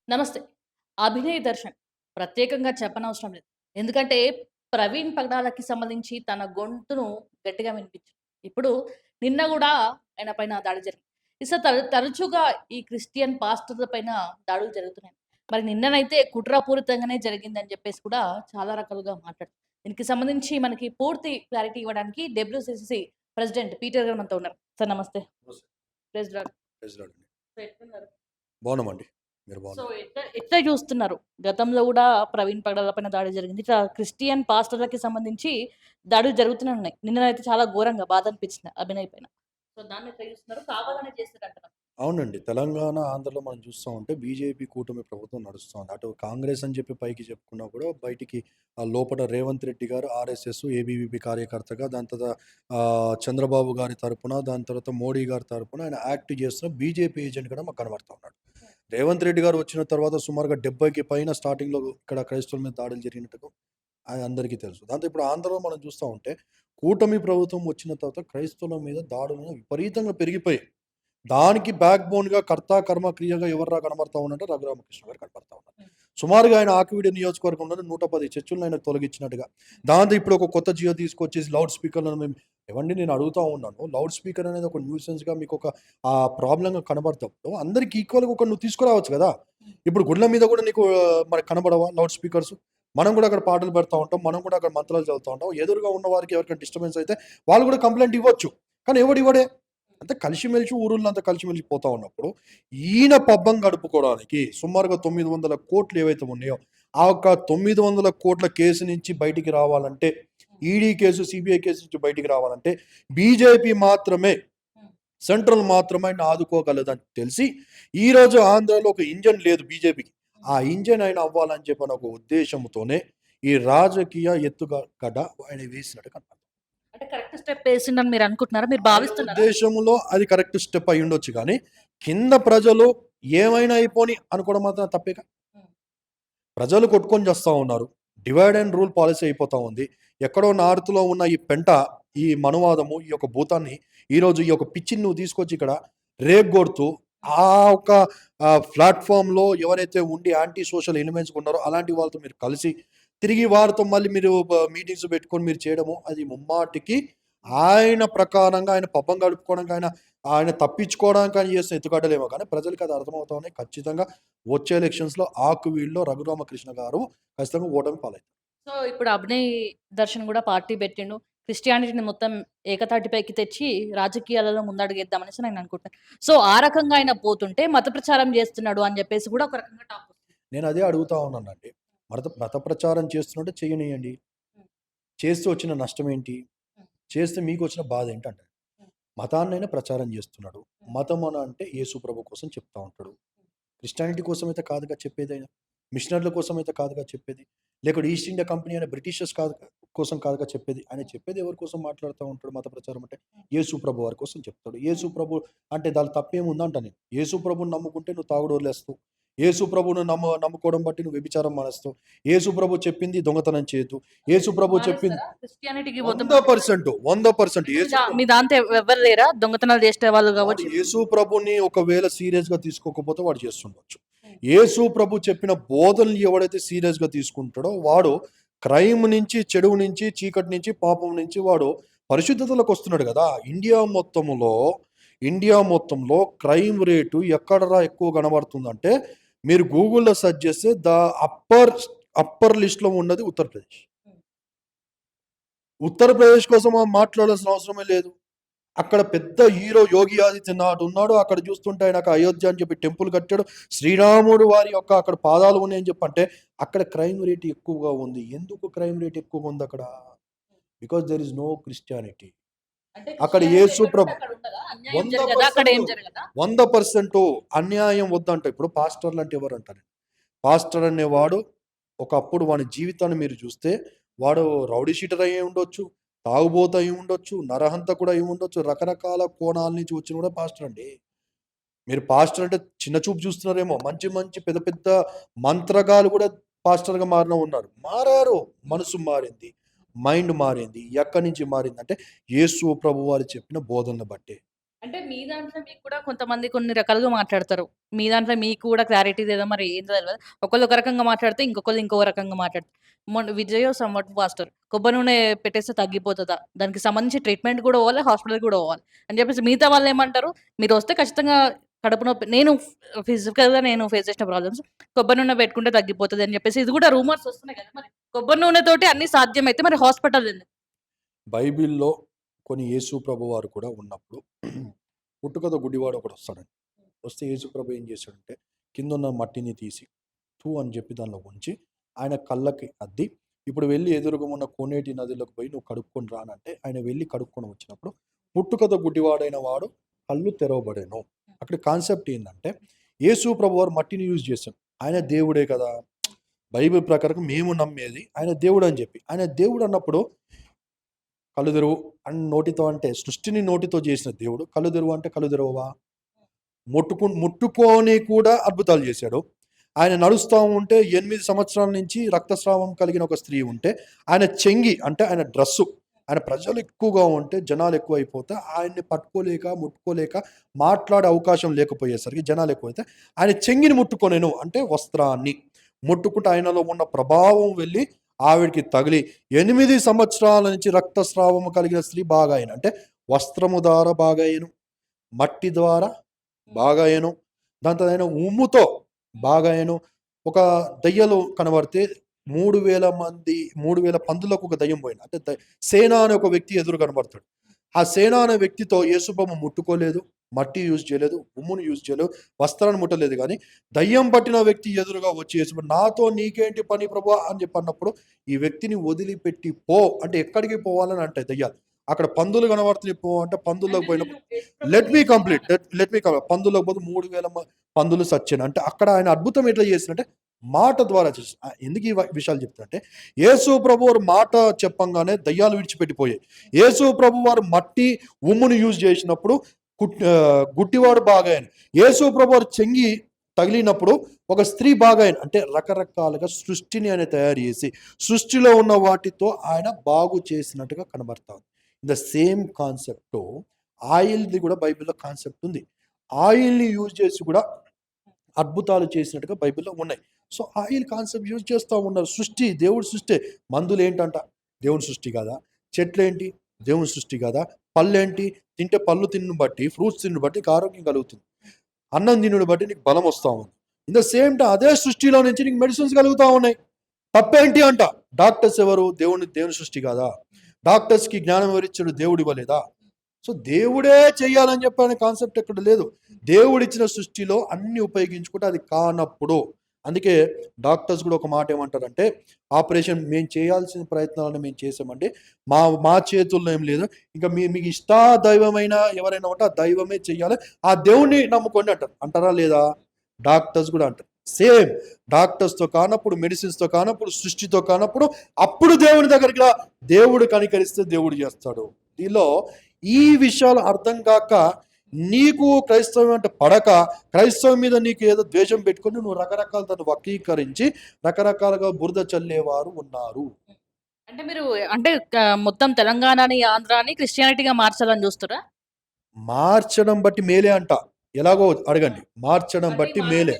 నమస్తే. అభినయ్ దర్శన్ ప్రత్యేకంగా చెప్పనవసరం లేదు. ఎందుకంటే ప్రవీణ్ పగడాలకి సంబంధించి తన గొంతును గట్టిగా వినిపించారు. ఇప్పుడు నిన్న గూడా ఆయన పైన దాడి జరిగింది. తరచుగా ఈ క్రిస్టియన్ పాస్టర్‌ల పైన దాడులు జరుగుతున్నాయి. మరి నిన్ననైతే కుట్రపూరితంగానే జరిగిందని జెప్పేసి కూడా చాలా రకాలుగా మాట్లాడారు. దీనికి సంబంధించి మనకి పూర్తి క్లారిటీ ఇవ్వడానికి డబ్ల్యూసీసీ ప్రెసిడెంట్ పీటర్ గారు మనతో ఉన్నారు. సార్ నమస్తే. నమస్తే. Praise lord. ప్రైజ్ లార్డ్ అండి. సో ఎట్లున్నారు? బాగున్నామండి. మీరు సో, బాగున్నారా? ఎట్లా జూస్తున్నారు? గతంలో గూడా ప్రవీణ్ పగడాల పైన దాడి జరిగింది. ఇట్లా క్రిస్టియన్ పాస్టర్‌లకి సంబంధించి దాడులు జరుగుతూనే ఉన్నాయి. నిన్ననైతే చాలా ఘోరంగా బాధ అనిపించింది అభినయ్ పైన. సో, దాన్ని ఎట్లా జూస్తున్నారు? కావాలనే చేసారంటారా? అవునండి. తెలంగాణ, ఆంధ్రలో మనం చూస్తా ఉంటే బీజేపీ కూటమి ప్రభుత్వం నడుస్తా ఉంది. అటు కాంగ్రెస్ అని చెప్పి పైకి చెప్పుకున్నా కూడా బయటికి లోపట రేవంత్ రెడ్డి గారు ఆర్ఎస్ఎస్, ఏబీవీపీ కార్యకర్తగా దాని తర్వాత చంద్రబాబు గారి తరపున, దాని తర్వాత మోడీ గారి తరపున ఆయన యాక్ట్ చేస్తున్న బీజేపీ ఏజెంట్ కూడా మాకు కనబడతా ఉన్నాడు. రేవంత్ రెడ్డి గారు వచ్చిన తర్వాత సుమారుగా 70కి పైన స్టార్టింగ్‌లో ఇక్కడ క్రైస్తవుల మీద దాడులు జరిగినట్టుగా అందరికీ తెలుసు. దాంతో ఇప్పుడు ఆంధ్రలో మనం చూస్తా ఉంటే కూటమి ప్రభుత్వం వచ్చిన తర్వాత క్రైస్తవుల మీద దాడులు విపరీతంగా పెరిగిపోయాయి. దానికి బ్యాక్ బోన్‌గా కర్త, కర్మ, క్రియగా ఎవర్రా కనబడతా ఉన్నారంటే రఘురామకృష్ణ గారు కనపడతా ఉన్నారు. హ్మ్. సుమారుగా ఆయన ఆకివీడు నియోజకవర్గంలోనే 110 చర్చులను ఆయన తొలగించినట్టుగా. దాంతో ఇప్పుడు ఒక కొత్త జియో తీసుకొచ్చేసి లౌడ్ స్పీకర్‌లను మేము ఏవండీ నేను అడుగుతా ఉన్నాను. లౌడ్ స్పీకర్ అనేది ఒక న్యూసెన్స్‌గా మీకు ఒక ప్రాబ్లమ్‌గా కనబడతప్పుడు అందరికి ఈక్వల్‌గా ఒక నువ్వు తీసుకురావచ్చు కదా! ఇప్పుడు గుడ్ల మీద కూడా నీకు మనకు కనబడవా లౌడ్ స్పీకర్స్? మనం కూడా అక్కడ పాటలు పెడతా ఉంటాం. మనం కూడా అక్కడ మంత్రాలు చదువుతా ఉంటాం. ఎదురుగా ఉన్న వారికి ఎవరికైనా డిస్టర్బెన్స్ అయితే వాళ్ళు కూడా కంప్లెయింట్ ఇవ్వచ్చు. కానీ ఎవడు ఇవ్వడే. అంతే కలిసిమెలిసి ఊరుల్లో అంతా కలిసిమెలిసి పోతా ఉన్నప్పుడు ఈయన పబ్బం గడుపుకోవడానికి సుమారుగా 900 కోట్లు ఏవైతే ఉన్నాయో ఆ ఒక్క 900 కోట్ల కేసు నుంచి బయటికి రావాలంటే ఈడీ కేసు సిబిఐ కేసు నుంచి బయటికి రావాలంటే బీజేపీ మాత్రమే సెంట్రల్ మాత్రమే ఆయన ఆదుకోగలదని తెలిసి ఈరోజు ఆంధ్రాలో ఒక ఇంజన్ లేదు బీజేపీకి. ఆ ఇంజన్ ఆయన అవ్వాలని చెప్పిన ఒక ఉద్దేశంతోనే ఈ రాజకీయ ఎత్తుగడ ఆయన వేసినట్టు కనపడుతుంది. అంటే కరెక్ట్ స్టెప్ ఏసిండని మీరు అనుకుంటున్నారా? మీరు ఆయన భావిస్తున్నారా? ఉద్దేశంలో అది కరెక్ట్ స్టెప్ అయి ఉండొచ్చు కానీ, కింద ప్రజలు ఏమైనా అయిపోని అనుకోవడం మాత్రం తప్పేగా. హ్మ్. ప్రజలు కొట్టుకొని చస్తా ఉన్నారు. డివైడ్ అండ్ రూల్ పాలిసీ అయిపోతా ఉంది. ఎక్కడో నార్త్‌లో ఉన్న ఈ పెంట, ఈ మనువాదము, ఈ యొక్క భూతాన్ని ఈరోజు ఈ యొక్క పిచ్చిని నువ్వు తీసుకొచ్చి ఇక్కడ రేగ్గొడుతూ ఆ ఒక ప్లాట్‌ఫార్మ్‌లో ఎవరైతే ఉండి యాంటీ సోషల్ ఎలిమెంట్స్ ఉన్నారో అలాంటి వాళ్ళతో మీరు కలిసి, తిరిగి వారితో మళ్ళీ మీరు మీటింగ్స్ పెట్టుకొని మీరు చేయడము అది ముమ్మాటికి ఆయన ప్రకారంగా ఆయన పబ్బం గడుపుకోవడానికి ఆయన తప్పించుకోవడానికి ఆయన చేసిన ఎత్తుగడలేమో కానీ ప్రజలకి అది అర్థమవుతా ఉన్నాయి. ఖచ్చితంగా వచ్చే ఎలక్షన్స్‌లో ఆకువీడులో రఘురామకృష్ణ గారు ఖచ్చితంగా ఓటమి పాలవుతారు. సో, ఇప్పుడు అభినయ్ దర్శన్ గూడా పార్టీ బెట్టిండు. క్రిస్టియానిటీని మొత్తం ఏకతాటిపైకి తెచ్చి రాజకీయాలలో ముందడుగేద్దామనేసి నేను అనుకుంటున్నా. సో, ఆ రకంగా ఆయన పోతుంటే మత ప్రచారం జేస్తున్నాడు అని జెప్పేసి గూడా ఒక రకంగా టాక్ వస్తుంది. నేను అదే అడుగుతా ఉన్నానండి. మత ప్రచారం చేస్తున్నట్టే చేయనీయండి. హ్మ్. చేస్తే వచ్చిన నష్టం ఏంటి? హ్మ్. చేస్తే మీకొచ్చిన బాధ ఏంటంటారు. హ్మ్. మతాన్నైనా ప్రచారం చేస్తున్నాడు. హ్మ్. మతం అని అంటే యేసు ప్రభు కోసం చెప్తా ఉంటాడు. క్రిస్టియానిటీ కోసమైతే కాదుగా చెప్పేదైనా. మిషనరీల కోసమైతే కాదుగా చెప్పేది. లేకుంటే ఈస్ట్ ఇండియా కంపెనీ అనే బ్రిటిషర్స్ కోసం కాదుగా చెప్పేది. ఆయన చెప్పేది ఎవరి కోసం మాట్లాడుతా ఉంటాడు మత ప్రచారం అంటే? యేసు ప్రభు వారి కోసం చెప్తాడు. యేసు ప్రభు అంటే దాంట్లో తప్పేముందంట నేను. యేసు ప్రభుని నమ్ముకుంటే నువ్వు తాగుడు వదిలేస్తావు. యేసు ప్రభువును నమ్ముకోవడం బట్టి నువ్వు వ్యభిచారం మానేస్తావు. యేసు ప్రభు చెప్పింది దొంగతనం చేయొద్దు. యేసు ప్రభు చెప్పింది మానేస్తారా? క్రిస్టియానిటీకి పోతే మానేస్తారా? 100%, 100% అంటే యేసు మీ ప్రభు దాంతో ఎవ్వరు లేరా? దొంగతనాలు జేసేవాళ్ళు వాడు గావచ్చు. యేసు ప్రభుని ఒకవేళ సీరియస్‌గా తీసుకోకపోతే వాడు చేస్తుండొచ్చు. హ్మ్. యేసు ప్రభు చెప్పిన బోధనలు ఎవడైతే సీరియస్‌గా తీసుకుంటాడో వాడు క్రైమ్ నుంచి, చెడువు నుంచి, చీకటి నుంచి, పాపం నుంచి వాడు పరిశుద్ధతలోకి వస్తున్నాడు గదా! ఇండియా మొత్తంలో క్రైమ్ రేటు ఎక్కడరా ఎక్కువ కనబడుతుందంటే మీరు గూగుల్‌లో సెర్చ్ చేస్తే అప్పర్ అప్పర్ లిస్ట్‌లో ఉన్నది ఉత్తరప్రదేశ్. హ్మ్. ఉత్తరప్రదేశ్ కోసం మనం మాట్లాడాల్సిన అవసరమే లేదు. అక్కడ పెద్ద హీరో 'యోగి ఆదిత్యనాథ్' ఉన్నాడు. అక్కడ చూస్తుంటే ఆయనకు అయోధ్య అని చెప్పి టెంపుల్ కట్టాడు. శ్రీరాముడు వారి యొక్క అక్కడ పాదాలు ఉన్నాయని చెప్పంటే, అక్కడ క్రైమ్ రేట్ ఎక్కువగా ఉంది. ఎందుకు క్రైమ్ రేట్ ఎక్కువగా ఉందక్కడ? Because there is no Christianity. అంటే అక్కడ క్రిస్టియానిటీ యేసు ఎక్కడుంటే ప్రభు అక్కడ ఉండదా? అన్యాయం జరగదా? అక్కడ 100%, ఏం జరగదా? 100% అన్యాయం వద్దంట. ఇప్పుడు పాస్టర్‌లు అంటే ఎవరంటారు? పాస్టర్ అనేవాడు ఒకప్పుడు వాని జీవితాన్ని మీరు చూస్తే వాడు రౌడీ షీటర్ అయ్యి ఉండొచ్చు, తాగుబోతు అయి ఉండొచ్చు, నరహంతకుడు అయి ఉండొచ్చు. రకరకాల కోణాల నుంచి వచ్చిన కూడా పాస్టర్ అండి. మీరు పాస్టర్ అంటే చిన్న చూపు చూస్తున్నారేమో. మంచి మంచి పెద్ద పెద్ద మంత్రగాళ్ళు కూడా పాస్టర్‌గా మారిన ఉన్నారు. మారారు. మనసు మారింది. మైండ్ మారింది. ఎక్కడి నుంచి మారిందంటే యేసు ప్రభువారు చెప్పిన బోధనలు బట్టే. అంటే మీ దాంట్లో మీకు కూడా కొంతమంది కొన్ని రకాలుగా మాట్లాడతారు. మీ దాంట్లో మీకు కూడా క్లారిటీ లేదా మరి ఏందో తెలవదు. ఒకళ్ళు ఒక రకంగా మాట్లాడితే ఇంకొకళ్ళు ఇంకో రకంగా మాట్లాడతారు. మొన్న 'విజయో సమ్‌వట్ ఫాస్టర్' కొబ్బరి నూనె పెట్టేస్తే తగ్గిపోతదా? దానికి సంబంధించి ట్రీట్మెంట్ కూడా పోవాలి, హాస్పిటల్‌కి కూడా పోవాలి అని చెప్పేసి మిగతా వాళ్ళేమంటారు? మీరొస్తే ఖచ్చితంగా కడుపు నొప్పి నేను ఫిజికల్‌గా నేను ఫేస్ చేసిన ప్రాబ్లమ్స్ కొబ్బరి నూనె పెట్టుకుంటే తగ్గిపోతది అని చెప్పేసి ఇది కూడా రూమర్స్ వస్తున్నాయి కదా! మరి కొబ్బరి నూనెతోటి అన్నీ సాధ్యమైతే మరి హాస్పిటల్ ఎందుకు? బైబిల్‌లో కొన్ని యేసు ప్రభువారు కూడా ఉన్నప్పుడు పుట్టుకతో గుడ్డివాడు ఒకడొస్తాడండి. వస్తే యేసు ప్రభు ఏం చేశాడంటే కిందున్న మట్టిని తీసి అని చెప్పి దానిలో ఉంచి ఆయన కళ్ళకి అద్ది ఇప్పుడు వెళ్ళి ఎదురుగా ఉన్న కోనేటి నదిలోకి పోయి నువ్వు కడుక్కొని రానంటే ఆయన వెళ్ళి కడుక్కొని వచ్చినప్పుడు పుట్టుకతో గుడ్డివాడైన వాడు కళ్ళు తెరవబడేను. అక్కడ కాన్సెప్ట్ ఏంటంటే యేసు ప్రభు వారు మట్టిని యూజ్ చేశాడు. ఆయన దేవుడే కదా! బైబిల్ ప్రకారం మేము నమ్మేది ఆయన దేవుడు అని చెప్పి. ఆయన దేవుడు అన్నప్పుడు కళ్ళు తెరువు అని నోటితో అంటే సృష్టిని నోటితో చేసిన దేవుడు కళ్ళు తెరువు అంటే కళ్ళు తెరవవా? ముట్టుకొని కూడా అద్భుతాలు చేశాడు. ఆయన నడుస్తూ ఉంటే 8 సంవత్సరాల నుంచి రక్తస్రావం కలిగిన ఒక స్త్రీ ఉంటే ఆయన చెంగి అంటే ఆయన డ్రస్సు ఆయన ప్రజలు ఎక్కువగా ఉంటే జనాలు ఎక్కువైపోతే ఆయన్ని పట్టుకోలేక ముట్టుకోలేక మాట్లాడే అవకాశం లేకపోయేసరికి జనాలు ఎక్కువైతే ఆయన చెంగిని ముట్టుకొనేను అంటే వస్త్రాన్ని ముట్టుకుంటే ఆయనలో ఉన్న ప్రభావం వెళ్ళి ఆవిడికి తగిలి 8 సంవత్సరాల నుంచి రక్తస్రావం కలిగిన స్త్రీ బాగా అయిన అంటే వస్త్రము ద్వారా బాగా అయ్యను, మట్టి ద్వారా బాగా అయ్యను, దాంతో ఆయన ఉమ్ముతో బాగా అయ్యను. ఒక దయ్యాలు కనబడితే 3000 మంది 3000 పందులకు ఒక దయ్యం పోయింది. అంటే సేన అనే ఒక వ్యక్తి ఎదురు కనబడతాడు. ఆ సేన అనే వ్యక్తితో యేసుప్రభు ముట్టుకోలేదు, మట్టి యూజ్ చేయలేదు, ఉమ్మును యూజ్ చేయలేదు, వస్త్రాన్ని ముట్టలేదు. కానీ దయ్యం పట్టిన వ్యక్తి ఎదురుగా వచ్చి యేసుప్రభు నాతో నీకేంటి పని ప్రభువా అని చెప్పి అన్నప్పుడు ఈ వ్యక్తిని వదిలిపెట్టి పో అంటే ఎక్కడికి పోవాలని అంటే దయ్యాలు అక్కడ పందులు కనబడుతున్నాయి పో అంటే పందుల్లోకి పోయినప్పుడు లెట్ మీ కంప్లీట్ పందుల్లోకి పోతే 3000 పందులు సచ్చాను అంటే అక్కడ ఆయన అద్భుతం ఎట్లా చేసినంటే మాట ద్వారా చేసి ఎందుకు ఈ విషయాలు చెప్తారంటే యేసు ప్రభు వారు మాట చెప్పంగానే దయ్యాలు విడిచిపెట్టిపోయాయి. యేసు ప్రభు వారు మట్టి ఉమ్మును యూజ్ చేసినప్పుడు గుట్టివాడు బాగా అయ్యాను. యేసు ప్రభు వారు చెంగి తగిలినప్పుడు ఒక స్త్రీ బాగా అయింది. అంటే రకరకాలుగా సృష్టిని ఆయన తయారు చేసి సృష్టిలో ఉన్న వాటితో ఆయన బాగు చేసినట్టుగా కనబడతాం. ద సేమ్ కాన్సెప్ట్ ఆయిల్ది కూడా బైబిల్లో కాన్సెప్ట్ ఉంది. ఆయిల్ని యూజ్ చేసి కూడా అద్భుతాలు చేసినట్టుగా బైబిల్లో ఉన్నాయి. సో ఆయిల్ కాన్సెప్ట్ యూజ్ చేస్తూ ఉన్నారు. సృష్టి దేవుడి సృష్టి. మందులు ఏంటంట దేవుని సృష్టి కాదా? చెట్లు ఏంటి దేవుని సృష్టి కాదా? పళ్ళు ఏంటి తింటే పళ్ళు తిన్ను బట్టి ఫ్రూట్స్ తిన్ను బట్టి నీకు ఆరోగ్యం కలుగుతుంది. అన్నం తిన్నుని బట్టి నీకు బలం వస్తూ ఉంది. ఇన్ ద సేమ్ టైం అదే సృష్టిలో నుంచి నీకు మెడిసిన్స్ కలుగుతూ ఉన్నాయి. తప్పేంటి అంట డాక్టర్స్ ఎవరు? దేవుని సృష్టి కాదా? డాక్టర్స్కి జ్ఞానం ఎవరిచ్చాడు? దేవుడు ఇవ్వలేదా? సో దేవుడే చెయ్యాలని చెప్పనే కాన్సెప్ట్ ఎక్కడ లేదు. దేవుడిచ్చిన సృష్టిలో అన్ని ఉపయోగించుకుంటే అది కానప్పుడు అందుకే డాక్టర్స్ కూడా ఒక మాట ఏమంటారంటే ఆపరేషన్ మేము చేయాల్సిన ప్రయత్నాలను మేము చేసామండి, మా చేతుల్లో ఏం లేదు, ఇంకా మీకు దైవమైన ఎవరైనా ఉంటే ఆ దైవమే చెయ్యాలి, ఆ దేవుణ్ణి నమ్ముకోండి అంటారా లేదా? డాక్టర్స్ కూడా అంటారు. సేమ్ డాక్టర్స్తో కానప్పుడు మెడిసిన్స్తో కానప్పుడు సృష్టితో కానప్పుడు అప్పుడు దేవుని దగ్గరికి రా, దేవుడు కనికరిస్తే దేవుడు చేస్తాడు. దీనిలో ఈ విషయాలు అర్థం కాక నీకు క్రైస్తవం అంటే పడక క్రైస్తవం మీద నీకు ఏదో ద్వేషం పెట్టుకొని నువ్వు రకరకాల దాన్ని వక్రీకరించి రకరకాలుగా బురద చల్లేవారు ఉన్నారు. అంటే మీరు అంటే మొత్తం తెలంగాణని, ఆంధ్రాని క్రిస్టియానిటీగా మార్చాలని చూస్తారా? మార్చడం బట్టి మేలే అంట. ఎలాగో అడగండి. మార్చడం బట్టి మేలే.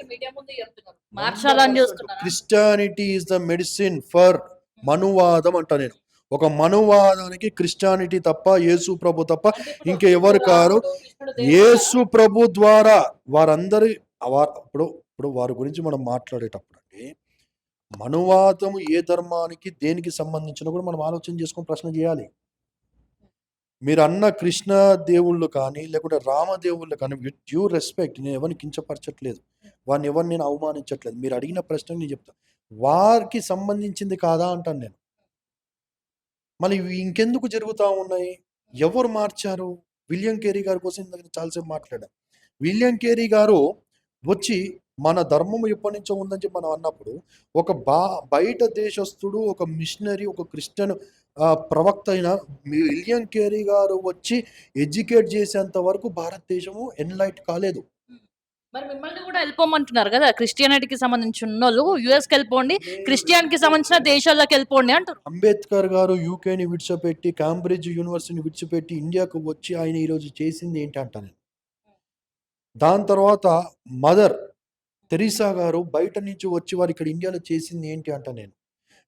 మార్చాలని చూస్తున్నారా? Christianity is the medicine for మనువాదం అంట నేను. ఒక మనువాదానికి క్రిస్టియానిటీ తప్ప యేసు ప్రభు తప్ప ఇంకెవరు కారు. యేసు ప్రభు ద్వారా వారందరి ఇప్పుడు వారి గురించి మనం మాట్లాడేటప్పుడు అండి మనువాదము ఏ ధర్మానికి దేనికి సంబంధించిన కూడా మనం ఆలోచన చేసుకొని ప్రశ్న చేయాలి. మీరు అన్న కృష్ణ దేవుళ్ళు కానీ లేకుంటే రామదేవుళ్ళు కానీ విత్ డ్యూ రెస్పెక్ట్ నేను ఎవరిని కించపరచట్లేదు, వారిని ఎవరిని నేను అవమానించట్లేదు. మీరు అడిగిన ప్రశ్న నేను చెప్తాను, వారికి సంబంధించింది కాదా అంటాను నేను. మళ్ళీ ఇంకెందుకు జరుగుతూ ఉన్నాయి? ఎవరు మార్చారు? విలియం కేరీ గారి కోసం దగ్గర చాలాసేపు మాట్లాడాం. విలియం కేరీ గారు వచ్చి మన ధర్మం ఎప్పటి నుంచో ఉందని చెప్పి మనం అన్నప్పుడు ఒక బయట దేశస్థుడు ఒక మిషనరీ ఒక క్రిస్టియన్ ప్రవక్త అయిన విలియం కేరీ గారు వచ్చి ఎడ్యుకేట్ చేసేంత వరకు భారతదేశము ఎన్లైట్ కాలేదు. మరి మిమ్మల్ని కూడా వెళ్ళిపోమంటున్నారు కదా, క్రిస్టియానిటీకి సంబంధించిన ఉన్నోళ్ళు యుఎస్కి వెళ్ళిపోండి, క్రిస్టియానికి సంబంధించిన దేశాల్లోకి వెళ్ళిపోండి అంటారు. అంబేద్కర్ గారు యూకేని విడిచిపెట్టి క్యాంబ్రిడ్జ్ యూనివర్సిటీని విడిచిపెట్టి ఇండియాకు వచ్చి ఆయన ఈరోజు చేసింది ఏంటి అంటాను. దాని తర్వాత మదర్ తెరీసా గారు బయట నుంచి వచ్చి వారు ఇక్కడ ఇండియాలో చేసింది ఏంటి అంట నేను.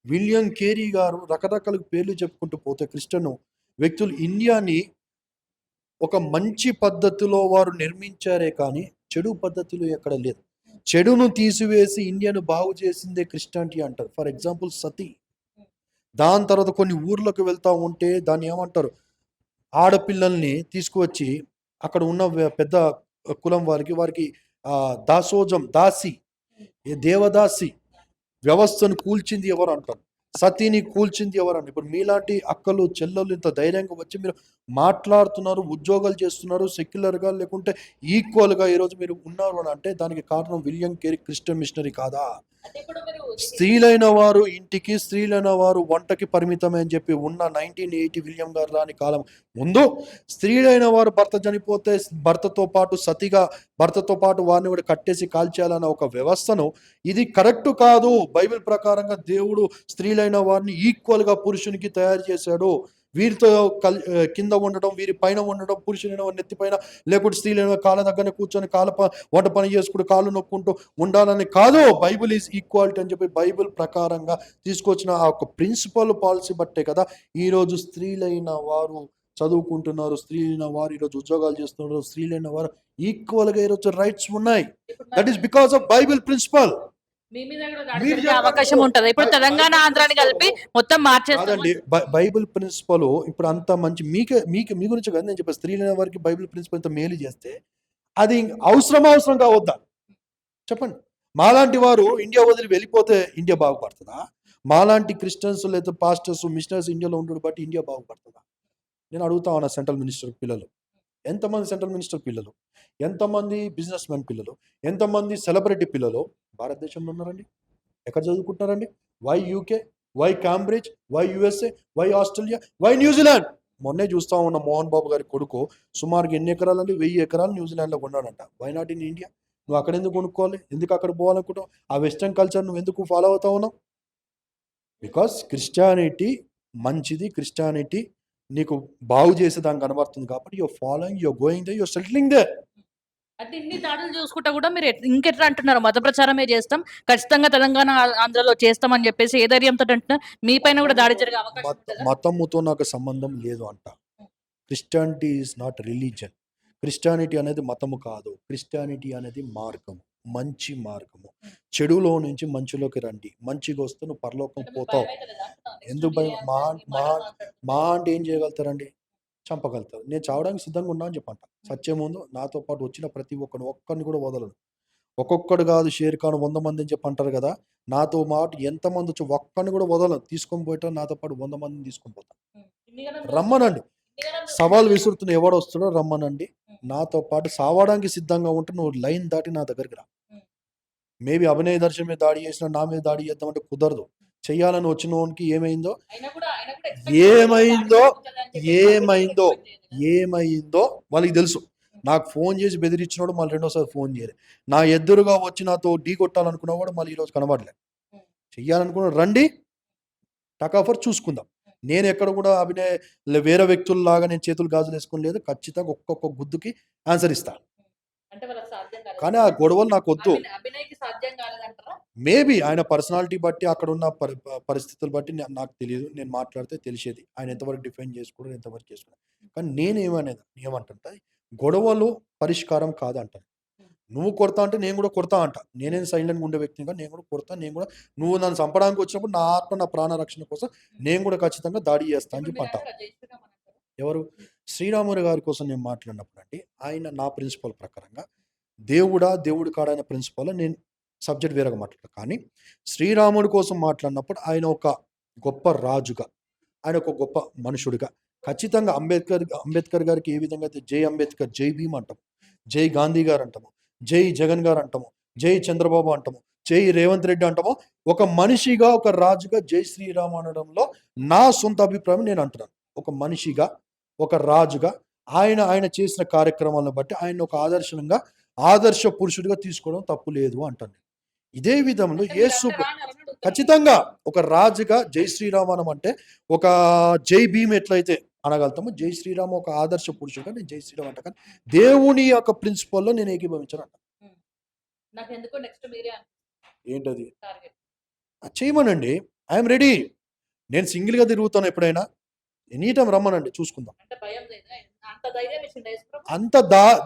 విలియం కేరీ గారు రకరకాల పేర్లు చెప్పుకుంటూ పోతే క్రిస్టియన్ వ్యక్తులు ఇండియాని ఒక మంచి పద్ధతిలో వారు నిర్మించారే కానీ చెడు పద్ధతిలో ఎక్కడ లేదు. చెడును తీసివేసి ఇండియాను బాగు చేసిందే క్రిస్టియానిటీ అంటారు. ఫర్ ఎగ్జాంపుల్ సతీ. దాని తర్వాత కొన్ని ఊర్లకు వెళ్తా ఉంటే దాన్ని ఏమంటారు, ఆడపిల్లల్ని తీసుకువచ్చి అక్కడ ఉన్న పెద్ద కులం వారికి దాసోజం, దాసి, దేవదాసి వ్యవస్థను కూల్చింది ఎవరు అంటారు. సతీని కూల్చింది ఎవరు అంటారు. ఇప్పుడు మీలాంటి అక్కలు చెల్లెలు ఇంత ధైర్యంగా వచ్చి మీరు మాట్లాడుతున్నారు, ఉద్యోగాలు చేస్తున్నారు, సెక్యులర్గా లేకుంటే ఈక్వల్గా ఈరోజు మీరు ఉన్నారు అని అంటే దానికి కారణం విలియం కేరీ క్రిస్టియన్ మిషనరీ కాదా? స్త్రీలైన వారు ఇంటికి, స్త్రీలైన వారు వంటకి పరిమితమే అని చెప్పి ఉన్న 1980 విలియం గారు రాని కాలం ముందు స్త్రీలైన వారు భర్త చనిపోతే భర్తతో పాటు సతిగా భర్తతో పాటు వారిని కూడా కట్టేసి కాల్చేయాలన్న ఒక వ్యవస్థను, ఇది కరెక్ట్ కాదు. బైబిల్ ప్రకారంగా దేవుడు స్త్రీలైన వారిని ఈక్వల్గా పురుషునికి తయారు చేశాడు. వీరితో కింద ఉండడం, వీరి పైన ఉండడం, పురుషులైన నెత్తి పైన లేకుంటే స్త్రీలైన కాళ్ళ దగ్గర కూర్చొని వంట పని చేసుకుంటూ కాళ్ళు నొక్కుంటూ ఉండాలని కాదు. బైబిల్ ఈజ్ ఈక్వాలిటీ అని చెప్పి బైబిల్ ప్రకారంగా తీసుకొచ్చిన ఆ ఒక ప్రిన్సిపల్ పాలసీ బట్టే కదా ఈరోజు స్త్రీలైన వారు చదువుకుంటున్నారు, స్త్రీలైన వారు ఈరోజు ఉద్యోగాలు చేస్తున్నారు, స్త్రీలైన వారు ఈక్వల్గా ఈరోజు రైట్స్ ఉన్నాయి. That is because of Bible principle. మీ మీద కూడా దాడి జరిగే అవకాశం ఉంటది. ఇప్పుడు తెలంగాణ ఆంధ్రాని కలిపి మొత్తం మార్చేస్తాం. కాదండి, బైబిల్ ప్రిన్సిపల్ ఇప్పుడు అంత మంచి మీ గురించి కదా నేను చెప్పాను. స్త్రీలైన వారికి బైబిల్ ప్రిన్సిపల్ ఇంత మేలు చేస్తే అది అవసరం కావద్దా చెప్పండి. మాలాంటి వారు ఇండియా వదిలి వెళ్ళిపోతే ఇండియా బాగుపడుతుందా? మాలాంటి క్రిస్టియన్స్ లేదా పాస్టర్స్, మిషనరీస్ ఇండియాలో ఉండడం బట్టి ఇండియా బాగుపడుతుందా? నేను అడుగుతా ఉన్నా. సెంట్రల్ మినిస్టర్ పిల్లలు ఎంతమంది, సెంట్రల్ మినిస్టర్ పిల్లలు ఎంతమంది, బిజినెస్ మ్యాన్ పిల్లలు ఎంతమంది, సెలబ్రిటీ పిల్లలు భారతదేశంలో ఉన్నారండి? ఎక్కడ చదువుకుంటున్నారండి? Why UK, why Cambridge, why USA, why Australia, why New Zealand? మొన్నే చూస్తా ఉన్న మోహన్ బాబు గారి కొడుకు సుమారుగా ఎన్ని ఎకరాలండి, 1000 ఎకరాలు న్యూజిలాండ్లో కొన్నాడంట. Why not in India? నువ్వు అక్కడ ఎందుకు కొనుక్కోవాలి? ఎందుకు అక్కడ పోవాలనుకుంటావు? ఆ వెస్టర్న్ కల్చర్ నువ్వు ఎందుకు ఫాలో అవుతా ఉన్నావు? బికాస్ క్రిస్టియానిటీ మంచిది, క్రిస్టియానిటీ నీకు బాగు చేసేదానికి కనబడుతుంది కాబట్టి you're following, you're going there, you're settling there. అంటే ఇన్ని దాడులు చూసుకుంటా కూడా మీరు ఇంకెట్లా అంటున్నారు? మత ప్రచారమే చేస్తాం, ఖచ్చితంగా తెలంగాణ ఆంధ్రలో చేస్తామని చెప్పేసి ఏ ధైర్యంతో అంటున్నారు? మీ పైన కూడా దాడి జరిగే అవకాశం ఉంటుందా? మతముతో నాకు సంబంధం లేదు అంట. Christianity is not religion. Christianity అనేది మతము కాదు. క్రిస్టియానిటీ అనేది మార్గము, మంచి మార్గము. చెడులో నుంచి మంచిలోకి రండి. మంచిగా వస్తే నువ్వు పరలోకం పోతావు. ఎందుకు భయం? మా అంటే ఏం చేయగలుగుతారండి? చంపగలుగుతారు. నేను చావడానికి సిద్ధంగా ఉన్నా అని చెప్పంట. సత్యం ముందు నాతో పాటు వచ్చిన ప్రతి ఒక్కరిని కూడా వదలను. ఒక్కొక్కడు కాదు షేర్ ఖాన్ 100 మంది అని చెప్పి అంటారు కదా. నాతో మాట ఎంతమంది వచ్చి ఒక్కడిని కూడా వదలను. తీసుకొని పోయటం నాతో పాటు 100 మందిని తీసుకొని పోతాను. రమ్మనండి. సవాల్ విసురుతున్న ఎవడు వస్తాడో రమ్మనండి. నాతో పాటు సావడానికి సిద్ధంగా ఉంటే నువ్వు లైన్ దాటి నా దగ్గరికి రా. మేబీ అభినయ దర్శనం మీద దాడి చేసినా నా మీద దాడి చేద్దామంటే కుదరదు. చెయ్యాలని వచ్చిన వానికి ఏమైందో వాళ్ళకి తెలుసు. నాకు ఫోన్ చేసి బెదిరించినోడు మళ్ళీ రెండోసారి ఫోన్ చేయలే. నా ఎదురుగా వచ్చి నాతో ఢీ కొట్టాలనుకున్నవాడు మళ్ళీ ఈరోజు కనబడలే. చెయ్యాలనుకున్న రండి, టకాఫర్ చూసుకుందాం. నేను ఎక్కడ కూడా వేరే వ్యక్తుల్లాగా నేను చేతులు గాజులు వేసుకుని లేదు. ఖచ్చితంగా ఒక్కొక్క గుద్దుకి ఆన్సర్ ఇస్తాను. కానీ ఆ గొడవలు నాకు వద్దు. మేబీ ఆయన పర్సనాలిటీ బట్టి అక్కడ ఉన్న పరిస్థితులు బట్టి నాకు తెలియదు. నేను మాట్లాడితే తెలిసేది ఆయన ఎంతవరకు డిఫెండ్ చేసుకోవడం, ఎంతవరకు చేసుకున్నాను. కానీ ఏమంటుంటా, గొడవలు పరిష్కారం కాదంటాను. నువ్వు కొడతా అంటే నేను కూడా కొడతా అంట. నేనేం సైలెంట్గా ఉండే వ్యక్తిని కానీ నేను కూడా కొడతా. నువ్వు నన్ను చంపడానికి వచ్చినప్పుడు నా ఆత్మ, నా ప్రాణ రక్షణ కోసం నేను కూడా ఖచ్చితంగా దాడి చేస్తా అని చెప్పి అంటా. ఎవరు? శ్రీరాములు గారి కోసం నేను మాట్లాడినప్పుడు అండి, ఆయన నా ప్రిన్సిపల్ ప్రకారంగా దేవుడు కాడైన ప్రిన్సిపల్ నేను సబ్జెక్ట్ వేరేగా మాట్లాడతాను. కానీ శ్రీరాముడి కోసం మాట్లాడినప్పుడు ఆయన ఒక గొప్ప రాజుగా, ఆయన ఒక గొప్ప మనుషుడిగా ఖచ్చితంగా అంబేద్కర్ గారికి ఏ విధంగా అయితే జై అంబేద్కర్, జై భీమ్ అంటాము, జై గాంధీ గారు అంటాము, జై జగన్ గారు అంటాము, జై చంద్రబాబు అంటాము, జై రేవంత్ రెడ్డి అంటాము, ఒక మనిషిగా, ఒక రాజుగా జై శ్రీరామ్ అనడంలో నా సొంత అభిప్రాయం నేను అంటున్నాను. ఒక మనిషిగా, ఒక రాజుగా ఆయన చేసిన కార్యక్రమాలను బట్టి ఆయన ఒక ఆదర్శ పురుషుడిగా తీసుకోవడం తప్పు లేదు అంటాను. ఇదే విధంలో యేసు ఖచ్చితంగా ఒక రాజుగా జై శ్రీరామనం అంటే, ఒక జై భీమ్ ఎట్లయితే అనగలుగుతాము. జై శ్రీరామ్ ఒక ఆదర్శ పురుషుడుగా నేను జై శ్రీరామ్ అంట. కానీ దేవుని యొక్క ప్రిన్సిపల్‌లో నేను ఏకీభవించనంట. హ్మ్. నాకెందుకో నెక్స్ట్ మీరే ఏంటది? టార్గెట్. చేయమనండి. I'm ready. నేను సింగిల్‌గా తిరుగుతాను ఎప్పుడైనా. ఎనీ టైమ్ రమ్మనండి చూసుకుందాం. అంటే భయం లేదా? అంత ధైర్యం ఇచ్చిండా యేసుప్రభు? అంత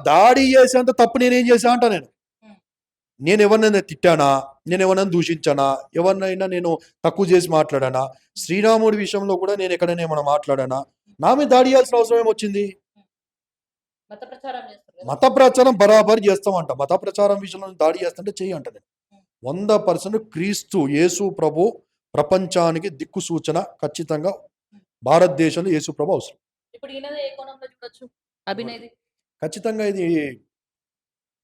దాడి చేసేంత తప్పు నేనేం చేశా అంట నేను. హ్మ్. నేను ఎవరినైనా తిట్టానా? నేను ఎవరినైనా దూషించానా? ఎవరినైనా నేను తక్కువ చేసి మాట్లాడానా? శ్రీరాముడి విషయంలో కూడా నేను ఎక్కడైనా ఏమైనా మాట్లాడానా? నా మీద దాడి చేయాల్సిన అవసరం ఏమొచ్చింది? మత ప్రచారం చేస్తారు కదా! మత ప్రచారం బరాబర్ చేస్తామంట. మత ప్రచారం విషయంలో దాడి చేస్తుంటే చెయ్యి అంట నేను. 100% క్రీస్తు యేసు ప్రభు ప్రపంచానికి దిక్కు సూచన ఖచ్చితంగా భారతదేశంలో యేసు ప్రభు అవసరం. ఇప్పుడు ఈయనది ఏ కోణంలో చూడొచ్చు? అభినయ్‌ది. ఖచ్చితంగా ఇది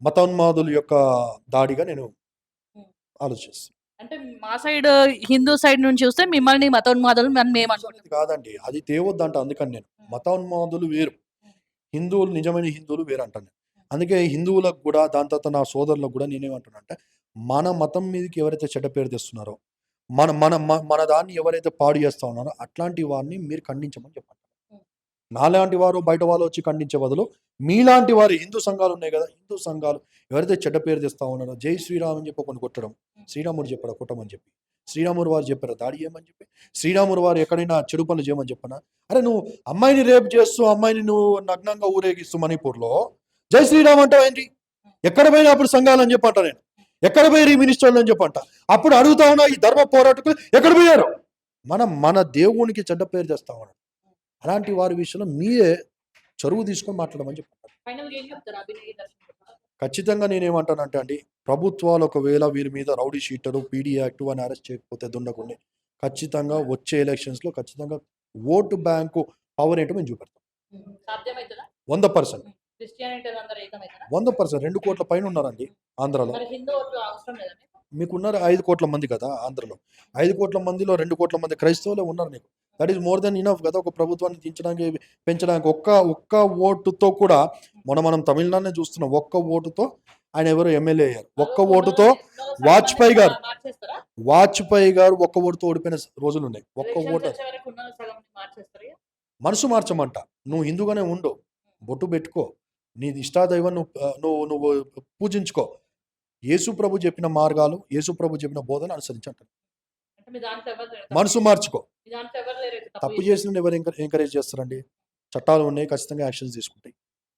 మతోన్మాదుల యొక్క దాడిగా నేను హ్మ్. ఆలోచిస్తాను. అంటే మా సైడ్ హిందూ సైడ్ నుంచి చూస్తే మిమ్మల్ని మతోన్మాదులు అని మేమనుకుంటాం. అనేది కాదండి. అది తేవద్దంట అందుకని నేను. మతోన్మాదులు వేరు. హిందువులు నిజమైన హిందువులు వేరు అంటాను నేను. అందుకే హిందువులకు కూడా దాని తర్వాత నా సోదరులకు కూడా నేనేమంటున్నానంటే మన మతం మీదకి ఎవరైతే చెడ్డ పేరు తెస్తున్నారో మన మన మ- మన దాన్ని ఎవరైతే పాడు చేస్తా ఉన్నారో అట్లాంటి వారిని మీరు ఖండించమని చెప్పండి. నాలాంటి వారు బయట వాళ్ళు వచ్చి ఖండించే బదులు మీలాంటి వారు హిందూ సంఘాలు ఉన్నాయి కదా, హిందూ సంఘాలు ఎవరైతే చెడ్డ పేరు తెస్తా ఉన్నారో జై శ్రీరామ్ అని చెప్పి కొన్ని కొట్టడం, శ్రీరాముడు చెప్పాడు కొట్టమని చెప్పి, శ్రీరాముడు వారు చెప్పారు దాడి చేయమని చెప్పి, శ్రీరాముడు వారు ఎక్కడైనా చెడు పనులు చేయమని చెప్పనా? అరే నువ్వు అమ్మాయిని రేపు చేస్తూ అమ్మాయిని నువ్వు నగ్నంగా ఊరేగిస్తూ మణిపూర్లో జై శ్రీరామ్ అంటావు ఏంటి? ఎక్కడ పోయినా అప్పుడు సంఘాలు అని చెప్పంట నేను, ఎక్కడ పోయి మినిస్టర్లు అని చెప్పంట. అప్పుడు అడుగుతా ఉన్నా ఈ ధర్మ పోరాటకులు ఎక్కడ పోయారు? మన దేవునికి చెడ్డ పేరు తెస్తా ఉన్నాడు. అలాంటి వారి విషయంలో మీరే చొరువు తీసుకొని మాట్లాడమని చెప్పారు. ఫైనల్‌గా ఏం చెప్తారు అభినయ్ దర్శన్ చెప్పారా? ఖచ్చితంగా నేనేమంటానంటే అండి, ప్రభుత్వాలు ఒకవేళ వీరి మీద రౌడీ షీటరు, పీడీ యాక్ట్ అని అరెస్ట్ చేయకపోతే దుండగుండి ఖచ్చితంగా వచ్చే ఎలక్షన్స్‌లో ఖచ్చితంగా ఓటు బ్యాంకు పవర్ ఏంటో మేము చూపెడతాం. సాధ్యమైతదా? 100%. క్రిస్టియానిటీ అందరూ ఏకమైతదా? 100% 2 కోట్ల పైన ఉన్నారండి ఆంధ్రాలో. మరి హిందూ ఓట్లు అవసరం లేదా మీకు? మీకున్నారు 5 కోట్ల మంది కదా ఆంధ్రలో. 5 కోట్ల మందిలో 2 కోట్ల మంది క్రైస్తవులే ఉన్నారు నీకు. That is more than enough కదా ఒక ప్రభుత్వాన్ని దించడానికి, పెంచడానికి. ఒక్క ఓటుతో కూడా మనం తమిళనాడునే చూస్తున్నాం. ఒక్క ఓటుతో ఆయన ఎవరో ఎమ్మెల్యే అయ్యారు. ఒక్క ఓటుతో వాజ్పేయి గారు మార్చేస్తారా? వాజ్పేయి గారు ఒక్క ఓటుతో ఓడిపోయిన రోజులున్నాయి. ఒక్క ఎలక్షన్స్ ఓటు. వచ్చే వరకు ఉన్న సగం మార్చేస్తారా ఇగ? మనసు మార్చమంట. నువ్వు హిందూగానే ఉండు. బొట్టు పెట్టుకో. నీది ఇష్టాదైవం నువ్వు పూజించుకో. యేసు ప్రభు చెప్పిన మార్గాలు, యేసు ప్రభు చెప్పిన బోధన అనుసరించంటారు. అంటే మీ దాంట్లో ఎవరు లేరు. మనసు మార్చుకో. మీ దాంట్లో ఎవరు లేరైతే తప్పు చేసిన ఎవరు ఎంకరేజ్ చేస్తారండి? చట్టాలు ఉన్నాయి, ఖచ్చితంగా యాక్షన్స్ తీసుకుంటాయి.